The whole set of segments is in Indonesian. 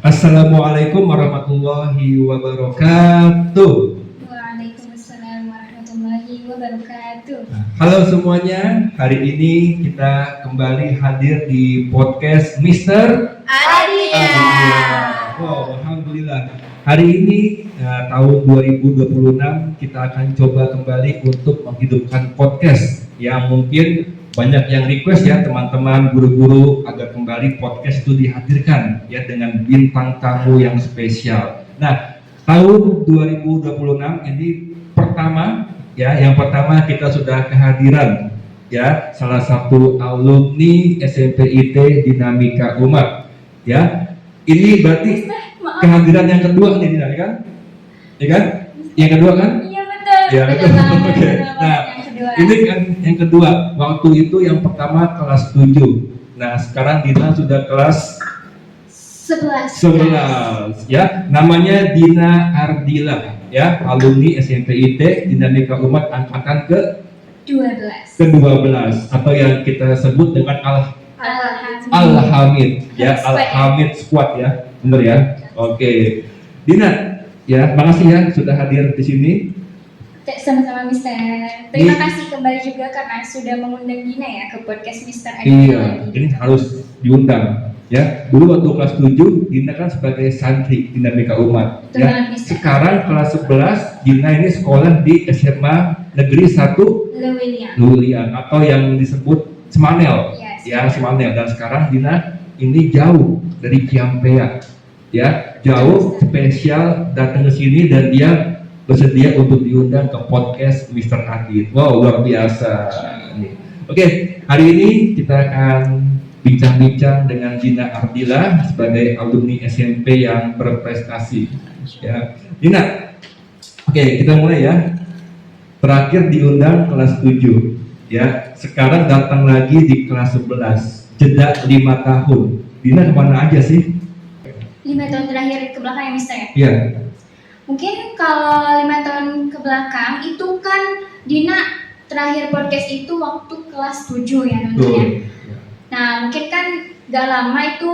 Assalamualaikum warahmatullahi wabarakatuh. Waalaikumsalam warahmatullahi wabarakatuh. Halo semuanya, hari ini kita kembali hadir di podcast Mr. Adia. Wow, alhamdulillah. Hari ini tahun 2026 kita akan coba kembali untuk menghidupkan podcast yang mungkin banyak yang request ya teman-teman guru-guru agar kembali podcast itu dihadirkan ya dengan bintang tamu yang spesial. Nah, tahun 2026 ini yang pertama kita sudah kehadiran ya salah satu alumni SMP IT Dinamika Umat ya. Ini berarti kehadiran yang kedua nih Dina, kan? Ya kan? Yang kedua kan? Iya betul. Ya, betul. Oke. Nah, yang kedua. ini kan yang kedua. Waktu itu yang pertama kelas 7. Nah, sekarang Dina sudah kelas 11 ya. Namanya Dina Ardila ya, alumni SMP IT Dinamika Umat angkatan ke-12 atau yang kita sebut dengan Alhamid ya, Alhamid Squad ya. Benar ya? Oke. Dina, ya, makasih ya sudah hadir di sini. Sama-sama Mister. Terima kasih kembali juga karena sudah mengundang Dina ya ke podcast Mister Adia. Iya, ini harus diundang ya. Dulu waktu kelas 7 Dina kan sebagai santri Dinamika Umat ya. Sekarang kelas 11 Dina ini sekolah di SMA Negeri 1 Lewiliang atau yang disebut Semanel. Ya, Semanel. Dan sekarang Dina ini jauh dari Ciampea ya, jauh spesial datang ke sini dan dia bersedia untuk diundang ke podcast Mr. Adit. Wow, luar biasa. Oke, hari ini kita akan bincang-bincang dengan Dina Ardila sebagai alumni SMP yang berprestasi. Ya, Dina. Oke, kita mulai ya. Terakhir diundang kelas 7. Ya, sekarang datang lagi di kelas 11. Jeda 5 tahun. Dina kemana aja sih? 5 tahun terakhir ke belakang ya Mister ya? Iya. Mungkin kalau 5 tahun ke belakang itu kan Dina terakhir podcast itu waktu kelas 7 ya tentunya. Nah mungkin kan gak lama itu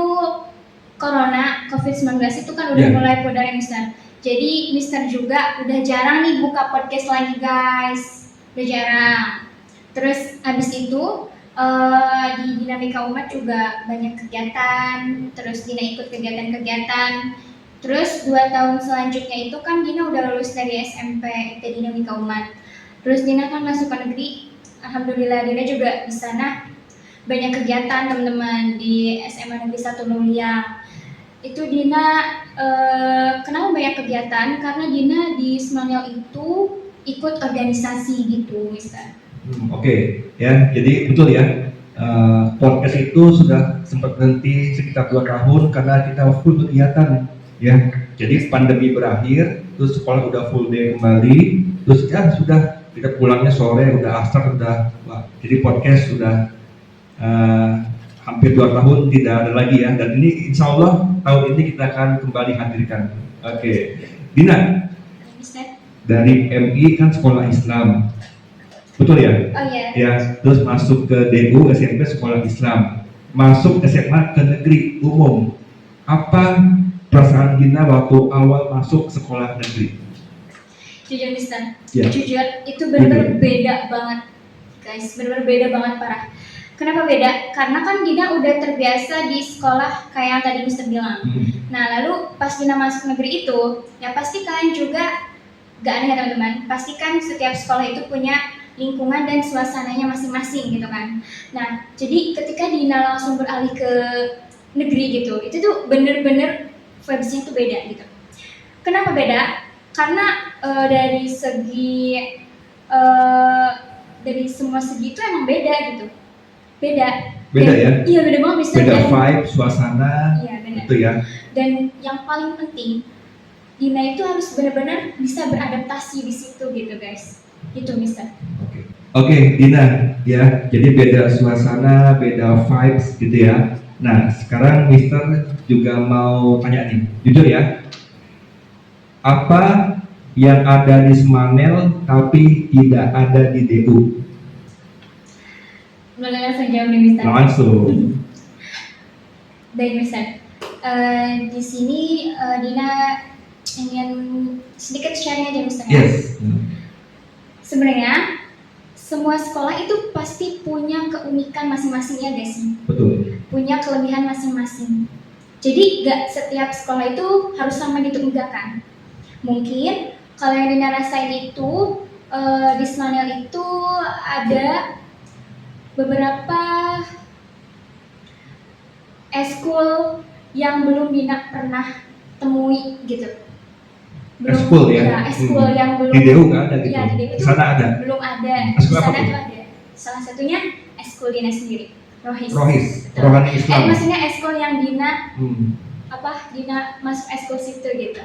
Corona COVID-19 itu kan udah mulai pudar ya Mister. Jadi Mister juga udah jarang nih buka podcast lagi guys. Udah jarang. Terus habis itu di Dinamika Umat juga banyak kegiatan. Terus Dina ikut kegiatan-kegiatan. Terus 2 tahun selanjutnya itu kan Dina udah lulus dari SMP IT Dinamika Umat. Terus Dina kan masuk ke negeri. Alhamdulillah Dina juga di sana banyak kegiatan teman-teman di SMA Negeri 1 Lewiliang. Itu Dina kenapa banyak kegiatan? Karena Dina di Semanel itu ikut organisasi gitu, Mister. Oke, ya. Jadi betul ya. Podcast itu sudah sempat berhenti sekitar 2 tahun karena kita full kegiatan. Ya, jadi pandemi berakhir, terus sekolah udah full day kembali, terus ya sudah kita pulangnya sore, udah asar, jadi podcast sudah hampir 2 tahun tidak ada lagi ya, dan ini insya Allah tahun ini kita akan kembali hadirkan. Oke. Dina, dari MI kan sekolah Islam, betul ya? Oh iya. Ya, terus masuk ke DU SMP sekolah Islam, masuk SMA ke negeri umum. Apa perasaan Dina waktu awal masuk sekolah negeri? Jujur Mister, ya. Jujur itu benar-benar beda banget guys, benar-benar beda banget parah. Kenapa beda? Karena kan Dina udah terbiasa di sekolah kayak yang tadi Mister bilang. Nah lalu pas Dina masuk negeri itu, ya pasti kalian juga gak aneh ya teman-teman, pasti kan setiap sekolah itu punya lingkungan dan suasananya masing-masing gitu kan. Nah jadi ketika Dina langsung beralih ke negeri gitu, itu tuh bener-bener vibes-nya tuh beda gitu. Kenapa beda? Karena dari segi dari semua segi itu emang beda gitu. Beda ya? Iya beda banget Mister. Beda vibe, suasana. Iya benar. Itu ya. Dan yang paling penting, Dina itu harus benar-benar bisa beradaptasi di situ gitu guys. Itu Mister. Oke, Dina ya. Jadi beda suasana, beda vibes gitu ya. Nah, sekarang Mister juga mau tanya nih, jujur ya. Apa yang ada di Semanel tapi tidak ada di DU? Boleh langsung jawab nih Mister? Langsung. Baik Mister. Di sini Dina ingin sedikit sharing aja Mister. Yes. Sebenarnya semua sekolah itu pasti punya keunikan masing-masingnya guys. Betul. Punya kelebihan masing-masing. Jadi gak setiap sekolah itu harus sama gitu, enggak kan? Mungkin kalau yang Dina rasain itu di Semanel itu ada beberapa eskul yang belum Dina pernah temui gitu. Eskul ya? Eskul yang belum. Di DU nggak ada gitu? Iya, di DU itu Sana ada? belum ada. Eskul Di apa sana tuh? tuh ada. Salah satunya eskul Dina sendiri, Rohis. Rohis, Betul. Rohani Islam. Maksudnya eskul yang Dina Dina masuk eskul situ gitu.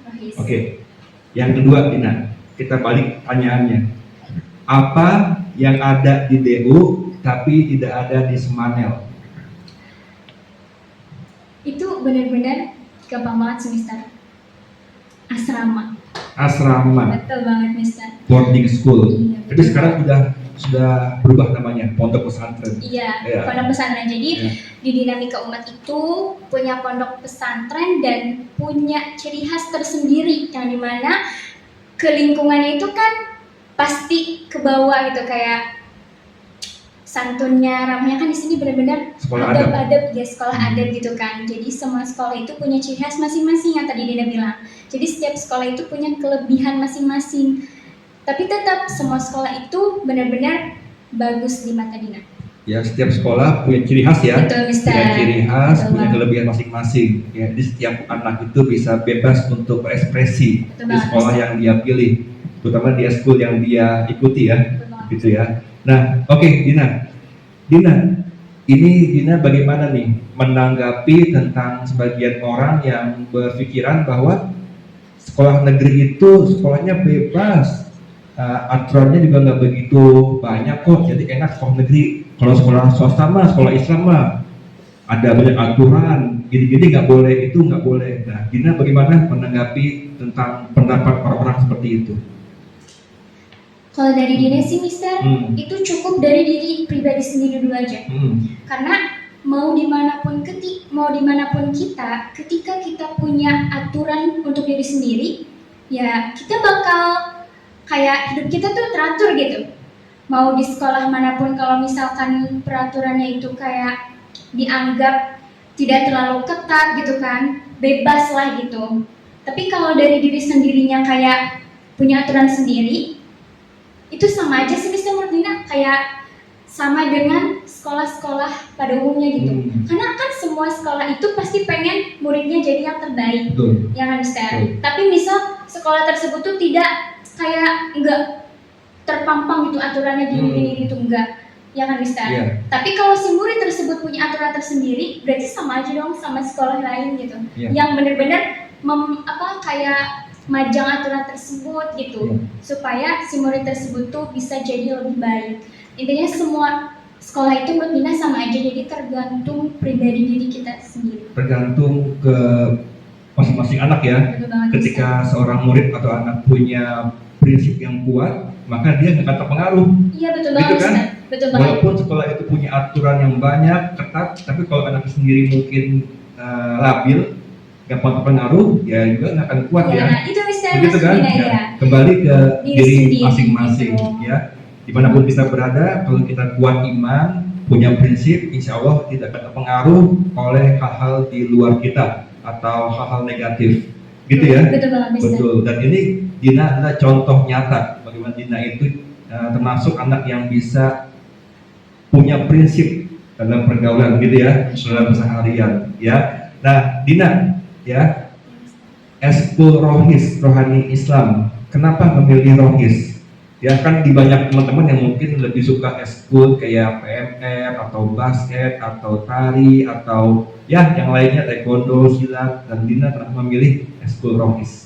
Rohis. Oke. Yang kedua Dina, kita balik pertanyaannya. Apa yang ada di DU tapi tidak ada di Semanel? Itu benar-benar gampang banget sih Mister. Asrama. Asrama, Betul banget Mister. boarding school. Iya, Tapi betul. sekarang sudah berubah namanya, pondok pesantren. Iya, Iya. pondok pesantren. Jadi Iya. di Dinamika Umat itu punya pondok pesantren dan punya ciri khas tersendiri yang dimana ke lingkungannya itu kan pasti ke bawah gitu, kayak santunnya, ramahnya kan di sini benar-benar Sekolah adab. adab ya, sekolah adab gitu kan. Jadi semua sekolah itu punya ciri khas masing-masing yang tadi Dina bilang. Jadi setiap sekolah itu punya kelebihan masing-masing. Tapi tetap semua sekolah itu benar-benar bagus di mata Dina. Ya, setiap sekolah punya ciri khas ya. Betul, Mister. Punya ciri khas, Betul punya banget. kelebihan masing-masing. Ya, jadi setiap anak itu bisa bebas untuk berekspresi Betul di banget, sekolah Mister. yang dia pilih, terutama di school yang dia ikuti ya, Betul banget. gitu ya. Nah, oke, Dina, ini Dina bagaimana nih menanggapi tentang sebagian orang yang berpikiran bahwa sekolah negeri itu sekolahnya bebas, aturannya juga nggak begitu banyak kok, jadi enak sekolah negeri. Kalau sekolah swasta mah, sekolah Islam mah ada banyak aturan, gini-gini nggak boleh, itu nggak boleh. Nah, Dina bagaimana menanggapi tentang pendapat orang-orang seperti itu? Kalau dari Dina sih Mister, itu cukup dari diri pribadi sendiri dulu aja. Karena mau dimanapun kita, ketika kita punya aturan untuk diri sendiri, ya kita bakal kayak hidup kita tuh teratur gitu. Mau di sekolah manapun, kalau misalkan peraturannya itu kayak dianggap tidak terlalu ketat gitu kan, bebas lah gitu. Tapi kalau dari diri sendirinya kayak punya aturan sendiri, itu sama aja sih Mister menurut Dina, kayak sama dengan sekolah-sekolah pada umumnya gitu. Karena kan semua sekolah itu pasti pengen muridnya jadi yang terbaik. Betul. Ya kan Mister? Tapi misal sekolah tersebut tuh tidak kayak enggak terpampang gitu aturannya gini gitu, enggak. Ya kan Mister? Yeah. Tapi kalau si murid tersebut punya aturan tersendiri, berarti sama aja dong sama sekolah lain gitu. Yeah. Yang benar-benar kayak majang aturan tersebut gitu, supaya si murid tersebut tuh bisa jadi lebih baik. Intinya semua sekolah itu menurut Dina sama aja, jadi tergantung pribadi diri kita sendiri. Tergantung ke masing-masing anak ya. Betul banget, Ketika seorang murid atau anak punya prinsip yang kuat, maka dia nggak akan terpengaruh. Iya betul Gitu banget, kan? Ustaz. Betul banget. Walaupun sekolah itu punya aturan yang banyak, ketat, tapi kalau anak sendiri mungkin labil, gampang terpengaruh, ya juga nggak akan kuat ya. Nah, itu Mister Begitu kan? Dina, Ya. ya. Kembali ke Diri diri sendiri, masing-masing gitu. ya. Dimanapun kita berada, kalau kita kuat iman, punya prinsip, insya Allah tidak akan terpengaruh oleh hal-hal di luar kita atau hal-hal negatif, gitu ya. Betul banget Mister. Betul. Dan ini Dina adalah contoh nyata bagaimana Dina itu termasuk anak yang bisa punya prinsip dalam pergaulan, gitu ya, dalam keseharian, ya. Nah, Dina, ya, eskul Rohis, Rohani Islam. Kenapa memilih Rohis? Ya kan di banyak teman-teman yang mungkin lebih suka eskul kayak PMR atau basket atau tari atau ya yang lainnya, taekwondo, silat, dan Dina kenapa memilih eskul Rohis?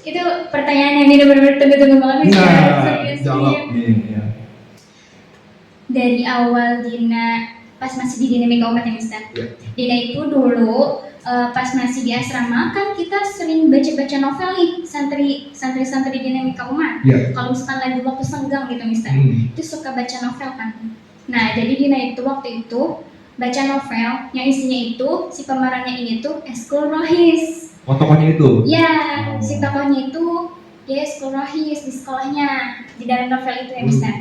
Itu pertanyaan yang Dina benar-benar tunggu-tunggu banget Mister. Serius. Jawab nih ya. Dari awal Dina pas masih di Dinamika Umat ya Mister. Ya. Dina itu dulu pas masih di asrama kan kita sering baca-baca novel nih, santri Dinamika Umat. Ya. Kalau misalkan lagi waktu senggang gitu Mister, itu suka baca novel kan. Nah jadi Dina itu waktu itu baca novel yang isinya itu si pemerannya ini tuh eskul rohis. Oh, tokohnya itu? Ya, si tokohnya itu dia eskul rohis di sekolahnya di dalam novel itu ya Mister.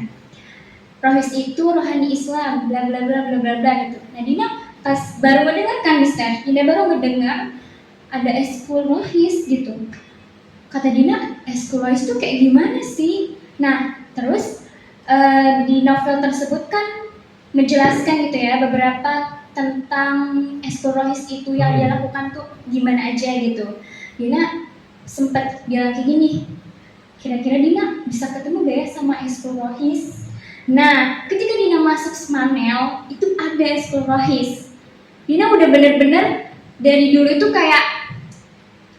Rohis itu rohani Islam, bla bla bla bla bla bla gitu. Nah Dina pas baru mendengarkan Mister, Dina baru mendengar ada eskul rohis gitu. Kata Dina, eskul rohis itu kayak gimana sih? Nah terus di novel tersebut kan menjelaskan gitu ya beberapa tentang eskul rohis itu yang dia lakukan tuh gimana aja gitu. Dina sempat bilang kayak gini, kira-kira Dina bisa ketemu gak ya sama eskul rohis? Nah, ketika Dina masuk Semanel, itu ada eskul rohis. Dina udah bener-bener dari dulu itu kayak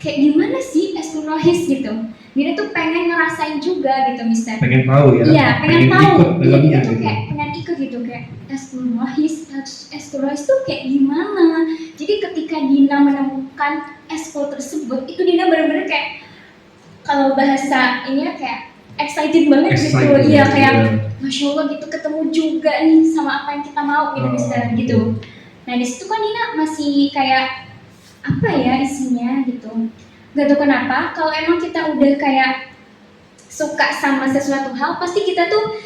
gimana sih eskul rohis gitu. Dina tuh pengen ngerasain juga gitu, Mister. Pengen tahu ya? Iya, pengen tahu. Ikut Iya, dalamnya Dina tuh gitu. kayak pengen ikut gitu, kayak eskul rohis tuh kayak gimana. Jadi ketika Dina menemukan eskul tersebut, itu Dina bener-bener kayak kalau bahasa ini ya kayak excited banget gitu, iya kayak Masya Allah gitu ketemu juga nih sama apa yang kita mau gitu Mister gitu. Nah di situ kan Dina masih kayak apa ya isinya gitu. Gak tau kenapa kalau emang kita udah kayak suka sama sesuatu hal pasti kita tuh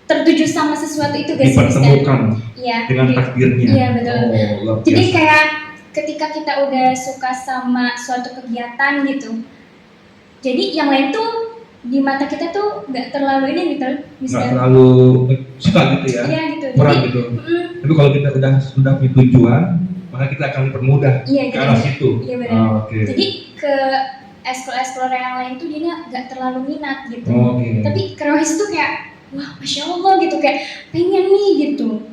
tertuju sama sesuatu itu guys. Dipertemukan ya, dengan takdirnya. Iya betul. Oh, jadi kayak ketika kita udah suka sama suatu kegiatan gitu, jadi yang lain tuh di mata kita tuh nggak terlalu ini gitu, nggak terlalu suka gitu ya, iya gitu. kurang Jadi, gitu. Tapi kalau kita sudah punya tujuan, maka kita akan dipermudah iya, ke arah situ. Iya benar. Okay. Jadi ke eskul yang lain tuh dia nggak terlalu minat gitu. Tapi ke rohis tuh kayak wah Masya Allah gitu kayak pengen nih gitu.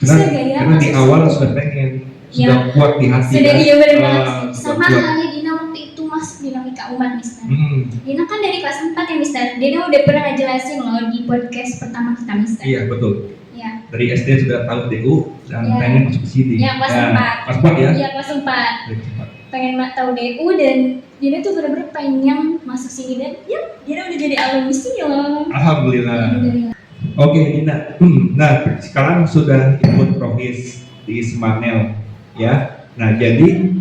Karena di awal sudah pengen, sudah kuat di hati. Sudah iya benar. Sama halnya Dina waktu itu masuk dinamika umat Mister. Dina kan dari kelas 4 ya Mister. Dina udah pernah ngejelasin loh di podcast pertama kita Mister. Iya betul. Iya. Dari SD sudah tahu DU dan pengen masuk ke sini. Iya kelas 4. Kelas 4 ya? Iya kelas 4. Pengen tahu DU dan Dina tuh benar-benar pengen masuk sini dan ya Dina udah jadi alumni sini loh. Alhamdulillah. Oke Dina. Nah sekarang sudah ikut rohis di Semanel ya. Nah jadi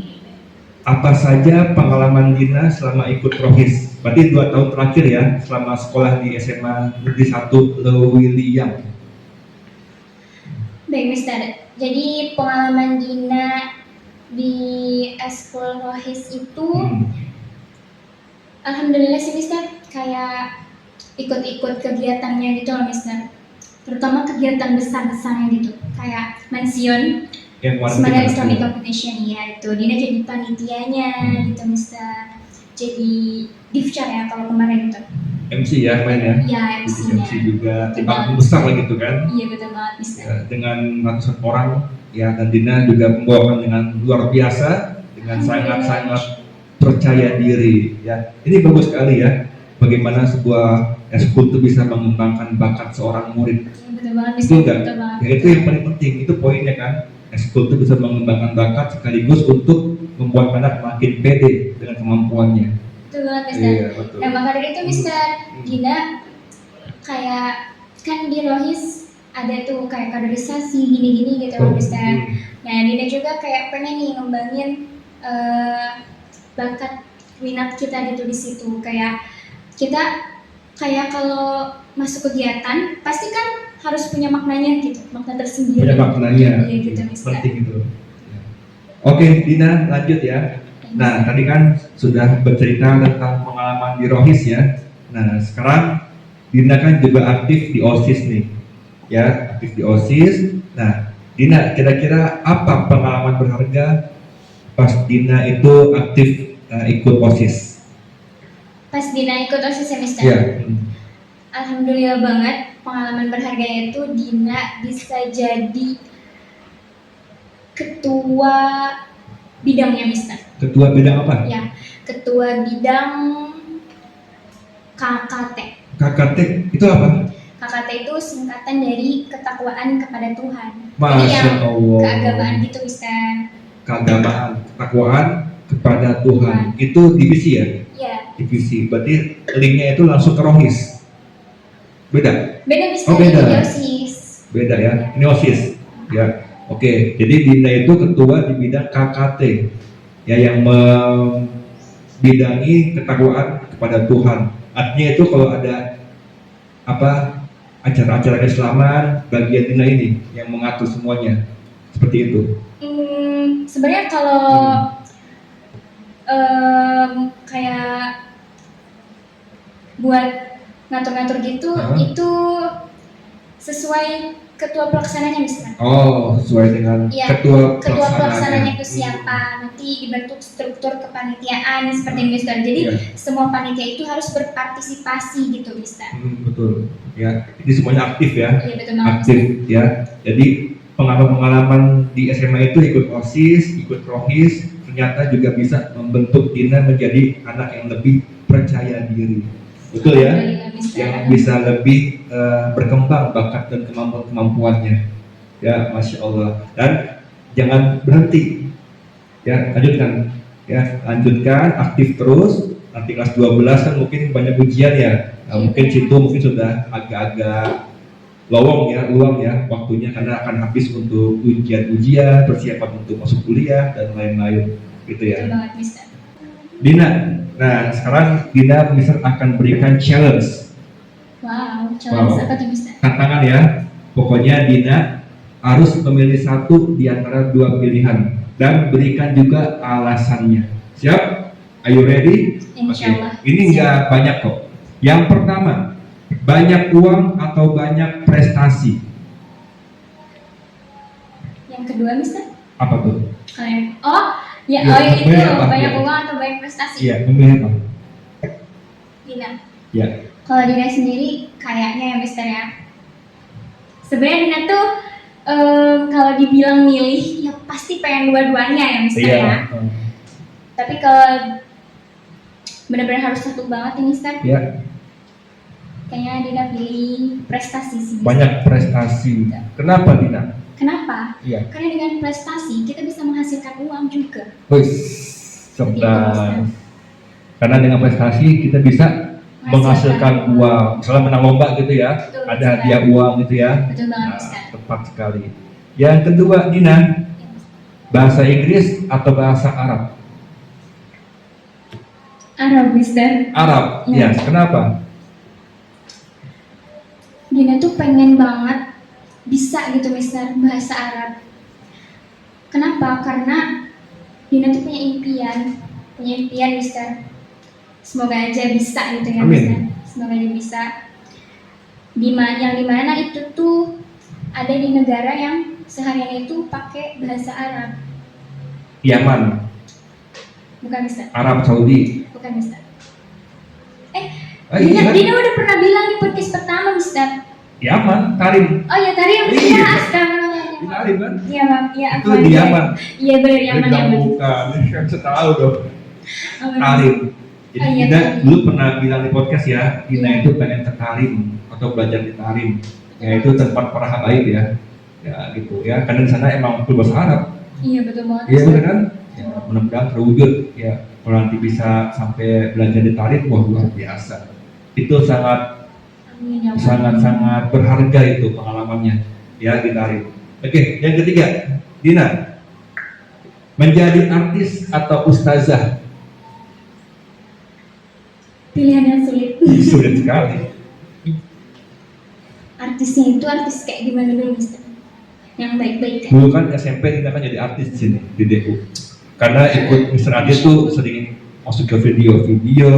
apa saja pengalaman Dina selama ikut rohis? Berarti 2 tahun terakhir ya selama sekolah di SMA Negeri 1 Lewiliang. Baik Mister, jadi pengalaman Dina di eskul rohis itu alhamdulillah sih Mister, kayak ikut-ikut kegiatannya gitu loh Mister. Terutama kegiatan besar-besarnya gitu, kayak Mansion Semangat Islamic Competition ya itu. Dina jadi panitianya gitu Mister. Jadi divchar ya kalau kemarin itu. MC ya main ya? Iya MC-nya. MC juga, tim besar lah gitu kan? Iya betul banget Mister. Ya, dengan ratusan orang ya, dan Dina juga membawakan dengan luar biasa, dengan sangat-sangat percaya diri ya. Ini bagus sekali ya, bagaimana sebuah eskul itu bisa mengembangkan bakat seorang murid. Iya betul banget Mister. Betul banget. Ya itu yang paling penting, itu poinnya kan. Eskul itu bisa mengembangkan bakat sekaligus untuk membuat anak makin pede dengan kemampuannya. Betul banget Mister. Iya, betul. Nah maka dari itu Mister, Dina kayak kan di rohis ada tuh kayak kaderisasi gini-gini gitu loh Mister. Nah Dina juga kayak pengen nih ngembangin bakat minat kita gitu di situ. Kayak kita kayak kalau masuk kegiatan pasti kan harus punya maknanya gitu, makna tersendiri. Punya maknanya. Iya gitu Mister. Penting itu. Oke, Dina lanjut ya. Nah, tadi kan sudah bercerita tentang pengalaman di rohis ya. Nah, sekarang Dina kan juga aktif di OSIS nih. Ya, aktif di OSIS. Nah, Dina kira-kira apa pengalaman berharga pas Dina itu aktif ikut OSIS? Pas Dina ikut OSIS ya Mister? Iya. Alhamdulillah banget, pengalaman berharganya itu Dina bisa jadi ketua bidangnya Mister. Ketua bidang apa? Ya, ketua bidang KKT. KKT itu apa? KKT itu singkatan dari ketakwaan kepada Tuhan. Masya Allah. Keagamaan gitu Mister. Keagamaan, ketakwaan kepada Tuhan. Itu divisi ya? Iya. Divisi, berarti linknya itu langsung ke rohis. Beda? Beda Mister, Oh, beda. ini OSIS. Beda ya, ini OSIS ya. Oke, jadi Dina itu ketua di bidang KKT, ya, yang membidangi ketakwaan kepada Tuhan. Artinya itu kalau ada apa acara-acara keislaman, bagian Dina ini yang mengatur semuanya, seperti itu. Sebenarnya kalau kayak buat ngatur-ngatur gitu, itu sesuai ketua pelaksananya misalnya. Oh, sesuai dengan ya, ketua pelaksananya itu siapa, nanti dibentuk struktur kepanitiaan seperti ini Mister. Jadi semua panitia itu harus berpartisipasi gitu Mister. Betul, ya. Ini semuanya aktif ya. Iya betul. Aktif ya. Jadi pengalaman di SMA itu ikut OSIS, ikut PROHIS, ternyata juga bisa membentuk Dina menjadi anak yang lebih percaya diri. Betul ya? Yang bisa lebih berkembang bakat dan kemampuannya. Ya, Masya Allah. Dan jangan berhenti. Ya, lanjutkan. Ya, lanjutkan, aktif terus. Nanti kelas 12 kan mungkin banyak ujian ya. Nah, mungkin situ sudah agak-agak luang ya waktunya, karena akan habis untuk ujian-ujian, persiapan untuk masuk kuliah dan lain-lain gitu ya. Betul banget, Mister. Dina, nah sekarang Dina Mister akan berikan challenge. Challenge apa tuh Mister? Tantangan ya, pokoknya Dina harus memilih satu di antara dua pilihan dan berikan juga alasannya. Siap? Are you ready? Insyaallah. Ini nggak banyak kok. Yang pertama, banyak uang atau banyak prestasi? Yang kedua Mister? Apa tuh? Itu banyak uang atau banyak prestasi? Iya, memilih apa? Dina. Ya. Kalau Dina sendiri kayaknya ya Mister ya. Sebenarnya Dina tuh kalau dibilang milih ya pasti pengen dua-duanya ya Mister ya. Tapi kalau benar-benar harus satu banget nih Mister. Ya. Kayaknya Dina pilih prestasi sih. Banyak prestasi. Kenapa Dina? Kenapa? Iya. Karena dengan prestasi kita bisa menghasilkan uang juga. Cerdas. Karena dengan prestasi kita bisa menghasilkan uang. Misalnya menang lomba gitu ya, betul, ada hadiah uang gitu ya. Betul banget, tepat sekali. Yang kedua, Dina, bahasa Inggris atau bahasa Arab? Arab, Mister. Arab, ya. Kenapa? Dina tuh pengen banget bisa gitu Mister bahasa Arab. Kenapa? Karena Dina tuh punya impian Mister. Semoga aja bisa gitu ya Mister. Semoga aja bisa. Yang dimana itu tuh ada di negara yang seharian itu pakai bahasa Arab. Yaman. Bukan Mister. Arab Saudi. Bukan Mister. Dina udah pernah bilang di podcast pertama Mister. Yaman, Tarim. Oh ya Tarim. Iya. Astagfirullah. Tarim kan? Iya Bang. Iya. Itu di Yaman. Iya benar Yaman. Bukan. Kan setahu dong. Tarim. Jadi Dina dulu pernah bilang di podcast ya, Dina itu pengen ke Tarim atau belajar di Tarim. Ya itu tempat para habaib ya. Ya gitu ya. Karena di sana emang berbahasa Arab. Iya betul banget. Iya benar kan? Ya, mudah-mudahan terwujud ya. Kalau nanti bisa sampai belajar di Tarim, wah luar biasa. Itu sangat berharga itu pengalamannya ya di Tarim. Oke, yang ketiga, Dina, menjadi artis atau ustazah? Pilihan yang sulit. Sulit sekali. Artisnya itu artis kayak gimana dulu Mister? Yang baik-baik kan? Dulu kan SMP Dina kan jadi artis di sini di DU. Karena ikut Mr. Adi tuh sering masuk ke video-video,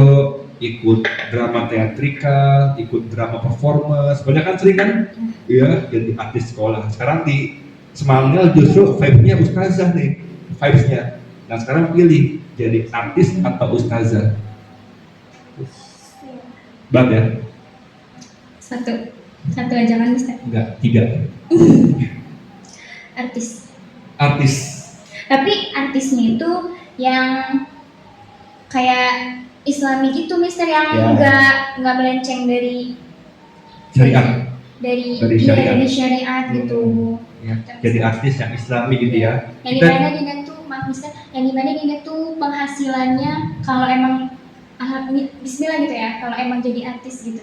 ikut drama teatrikal, ikut drama performance, banyak kan sering kan? Iya, jadi artis sekolah. Sekarang di Semangal justru vibe-nya ustazah nih, vibes-nya. Nah sekarang pilih jadi artis atau ustazah? Bab ya? Satu aja kan Mister? Enggak, 3. Artis. Tapi artisnya itu yang kayak Islami gitu Mister, yang enggak melenceng dari syariat. Dari syariat gitu. Ya, jadi artis yang Islami gitu ya. Yang dimana Dina tuh, maaf Mister, yang dimana Dina tuh penghasilannya kalau emang Bismillah gitu ya, kalau emang jadi artis gitu.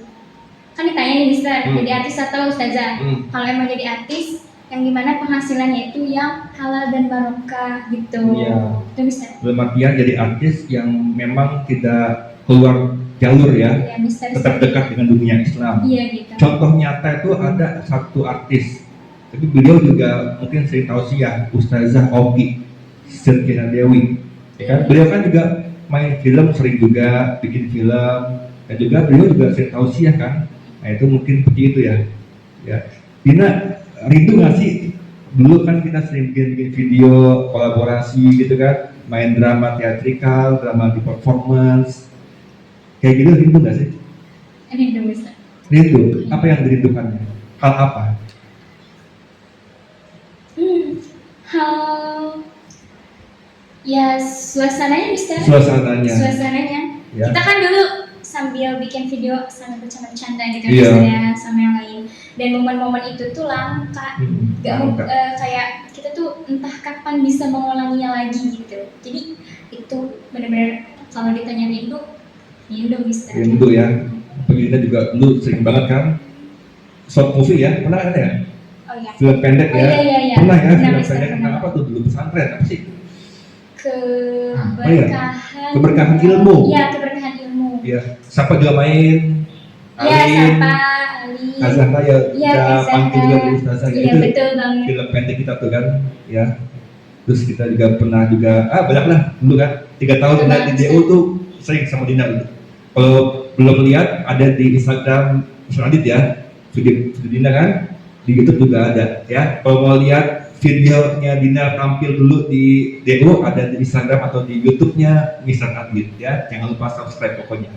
Kan ditanya nih Mister, jadi artis atau ustazah? Kalau emang jadi artis, yang dimana penghasilannya itu yang halal dan barokah gitu. Iya. Itu Mister. Dalam artian jadi artis yang memang tidak keluar jalur ya, Ya Mister. tetap dekat dengan dunia Islam. Iya gitu. Contoh nyata itu ada satu artis, tapi beliau juga mungkin sering tausiah, Ustazah Ogi Sirkina Dewi. Ya kan? Beliau kan juga main film, sering juga bikin film, dan juga beliau juga sering tausiah kan. Nah itu mungkin seperti itu ya. Ya, Dina rindu nggak sih? Dulu kan kita sering bikin video kolaborasi gitu kan, main drama teatrikal, drama di performance, kayak gitu rindu nggak sih? Rindu Mister. Rindu. Apa yang dirindukannya? Hal apa? Hal ya suasananya Mister. Suasananya. Suasananya. Ya. Kita kan dulu sambil bikin video sambil bercanda-bercanda gitu Iya. Mister ya sama yang lain. Dan momen-momen itu tuh langka. Langka. Kayak kita tuh entah kapan bisa mengulanginya lagi gitu. Jadi itu benar-benar kalau ditanya rindu Mister. Rindu ya. Apalagi kita juga dulu sering banget kan short movie ya, pernah ada ya? Oh iya. Film pendek Oh, ya? iya. Pernah ya, Pernah, film Mister, pendek pernah. tentang apa tuh dulu pesantren apa sih? Keberkahan. Keberkahan ilmu. Iya, keberkahan ilmu. Iya, siapa juga main? Iya, Alin, Sapa, Ali. Azahra ya, Iya, kita Azahra. panggil juga di Ustazah ya. Iya, Itu betul banget. film pendek kita tuh kan, ya. Terus kita juga pernah juga, banyak lah dulu kan, 3 tahun Betul Dina di banget, DU tuh sering sama Dina dulu. Kalau belum lihat ada di Instagram Adit ya, video Dina kan, di YouTube juga ada ya. Kalau mau lihat videonya Dina tampil dulu di DU ada di Instagram atau di YouTube-nya Mr. Adit ya. Jangan lupa subscribe pokoknya.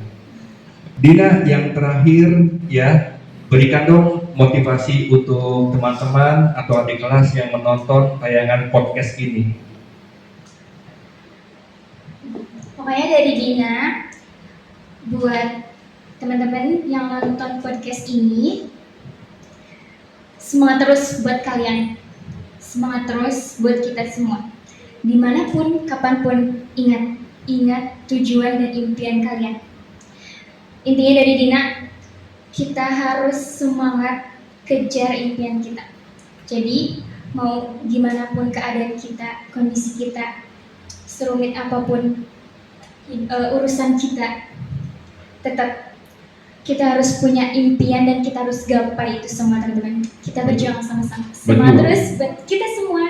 Dina, yang terakhir ya, berikan dong motivasi untuk teman-teman atau adik kelas yang menonton tayangan podcast ini. Pokoknya dari Dina buat teman-teman yang nonton podcast ini, semangat terus buat kalian, semangat terus buat kita semua. Dimanapun, kapanpun, ingat tujuan dan impian kalian. Intinya dari Dina, kita harus semangat kejar impian kita. Jadi mau gimana pun keadaan kita, kondisi kita, serumit apapun urusan kita, tetap kita harus punya impian dan kita harus gapai itu semua teman-teman. Kita berjuang sama-sama. Semangat terus buat kita semua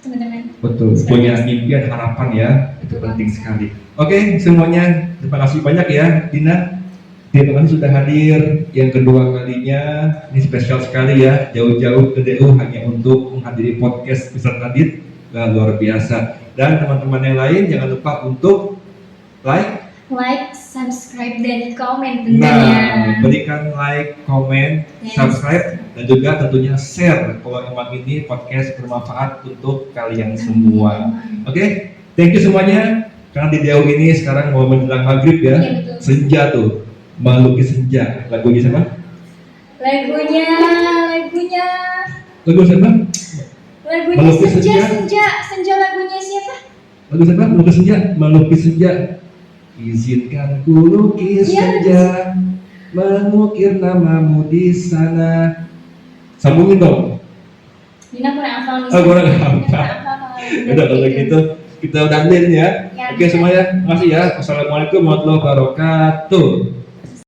teman-teman. Betul, punya impian, harapan ya, itu penting sekali. Oke, semuanya terima kasih banyak ya Dina. Terima kasih sudah hadir yang kedua kalinya. Ini spesial sekali ya, jauh-jauh ke DU hanya untuk menghadiri podcast Mr. Adit. Luar biasa. Dan teman-teman yang lain jangan lupa untuk like, subscribe, dan komen nah, tentunya. berikan like, komen, subscribe, dan juga tentunya share kalau emang ini podcast bermanfaat untuk kalian semua. Oke, thank you semuanya. Karena di DU ini sekarang mau menjelang maghrib ya, Iya, betul. senja tuh, melukis senja. Lagunya siapa? Lagunya Lagu siapa? Melukis senja lagunya siapa? Lagu siapa? Melukis senja, melukis senja. Izinkan ku lukis Iya. senja, mengukir namamu di sana. Sambungin dong. Dina kurang hafal nih. Kurang hafal. Udah kalau gitu kita udahin ya. Ya, Oke semuanya, makasih ya. Wassalamualaikum warahmatullahi wabarakatuh.